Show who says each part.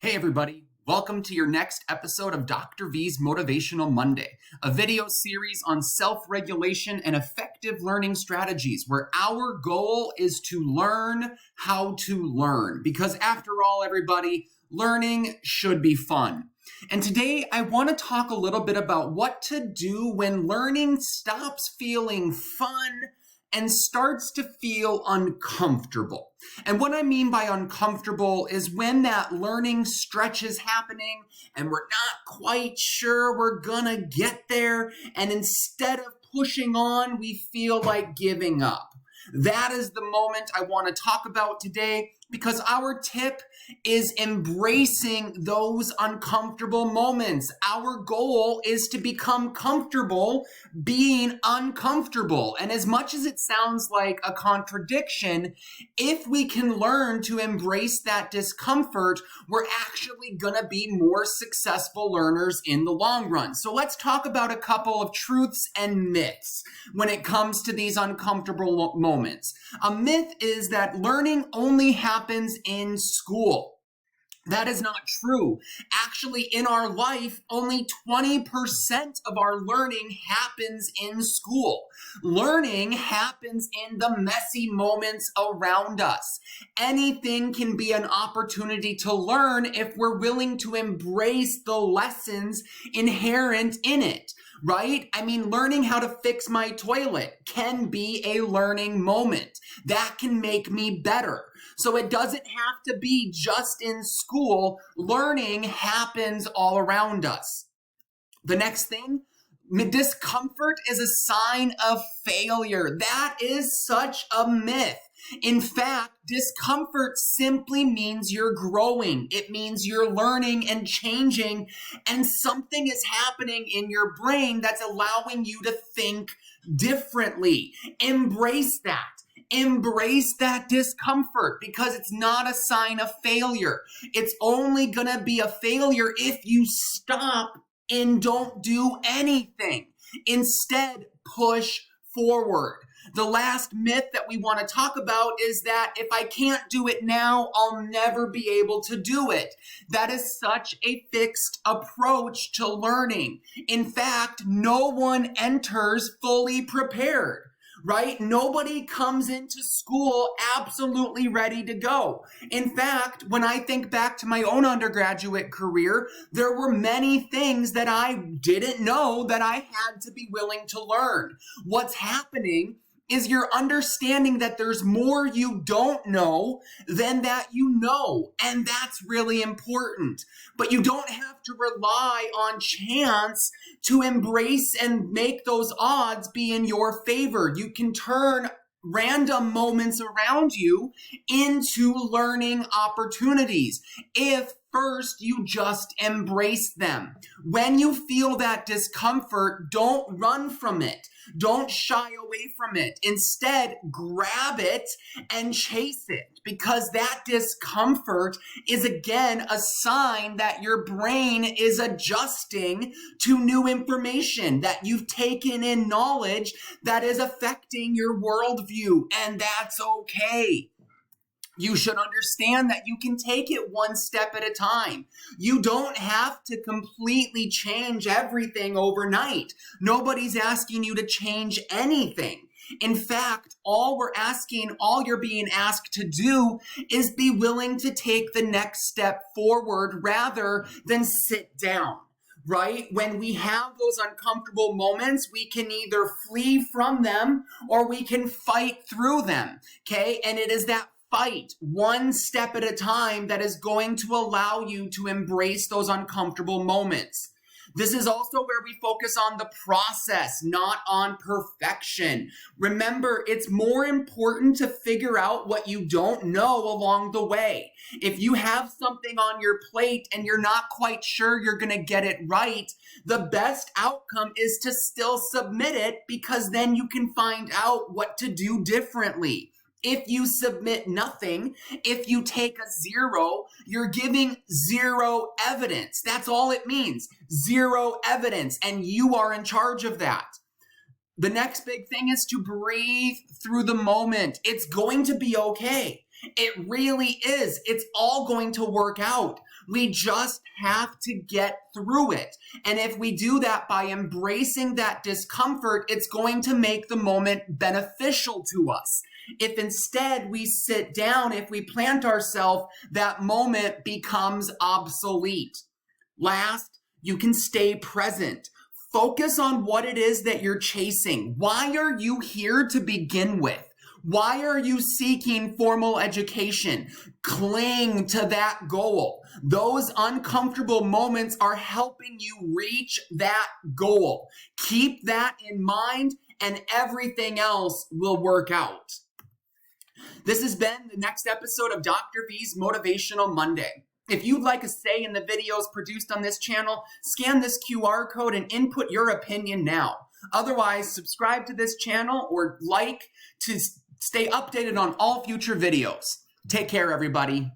Speaker 1: Hey everybody, welcome to your next episode of Dr. V's Motivational Monday, a video series on self-regulation and effective learning strategies where our goal is to learn how to learn. Because after all, everybody, learning should be fun. And today I want to talk a little bit about what to do when learning stops feeling fun and starts to feel uncomfortable. And what I mean by uncomfortable is when that learning stretch is happening and we're not quite sure we're gonna get there, and instead of pushing on, we feel like giving up. That is the moment I want to talk about today, because our tip is embracing those uncomfortable moments. Our goal is to become comfortable being uncomfortable. And as much as it sounds like a contradiction, if we can learn to embrace that discomfort, we're actually going to be more successful learners in the long run. So let's talk about a couple of truths and myths when it comes to these uncomfortable moments. A myth is that learning only happens in school. That is not true. Actually, in our life, only 20% of our learning happens in school. Learning happens in the messy moments around us. Anything can be an opportunity to learn if we're willing to embrace the lessons inherent in it. Right? I mean, learning how to fix my toilet can be a learning moment. That can make me better. So it doesn't have to be just in school. Learning happens all around us. The next thing, discomfort is a sign of failure. That is such a myth. In fact, discomfort simply means you're growing. It means you're learning and changing, and something is happening in your brain that's allowing you to think differently. Embrace that. Embrace that discomfort, because it's not a sign of failure. It's only going to be a failure if you stop and don't do anything. Instead, push forward. The last myth that we want to talk about is that if I can't do it now, I'll never be able to do it. That is such a fixed approach to learning. In fact, no one enters fully prepared. Right? Nobody comes into school absolutely ready to go. In fact, when I think back to my own undergraduate career, there were many things that I didn't know that I had to be willing to learn. What's happening is you're understanding that there's more you don't know than that you know. And that's really important. But you don't have to rely on chance to embrace and make those odds be in your favor. You can turn random moments around you into learning opportunities if first you just embrace them. When you feel that discomfort, don't run from it. Don't shy away from it. Instead, grab it and chase it, because that discomfort is again a sign that your brain is adjusting to new information, that you've taken in knowledge that is affecting your worldview, and that's okay. You should understand that you can take it one step at a time. You don't have to completely change everything overnight. Nobody's asking you to change anything. In fact, all you're being asked to do is be willing to take the next step forward rather than sit down. Right? When we have those uncomfortable moments, we can either flee from them or we can fight through them. Okay? And it is that fight one step at a time that is going to allow you to embrace those uncomfortable moments. This is also where we focus on the process, not on perfection. Remember, it's more important to figure out what you don't know along the way. If you have something on your plate and you're not quite sure you're going to get it right, the best outcome is to still submit it, because then you can find out what to do differently. If you submit nothing, if you take a 0, you're giving 0 evidence. That's all it means. 0 evidence. And you are in charge of that. The next big thing is to breathe through the moment. It's going to be okay. It really is. It's all going to work out. We just have to get through it. And if we do that by embracing that discomfort, it's going to make the moment beneficial to us. If instead we sit down, if we plant ourselves, that moment becomes obsolete. Last, you can stay present. Focus on what it is that you're chasing. Why are you here to begin with? Why are you seeking formal education? Cling to that goal. Those uncomfortable moments are helping you reach that goal. Keep that in mind and everything else will work out. This has been the next episode of Dr. V's Motivational Monday. If you'd like a say in the videos produced on this channel, scan this QR code and input your opinion now. Otherwise, subscribe to this channel or like to stay updated on all future videos. Take care, everybody.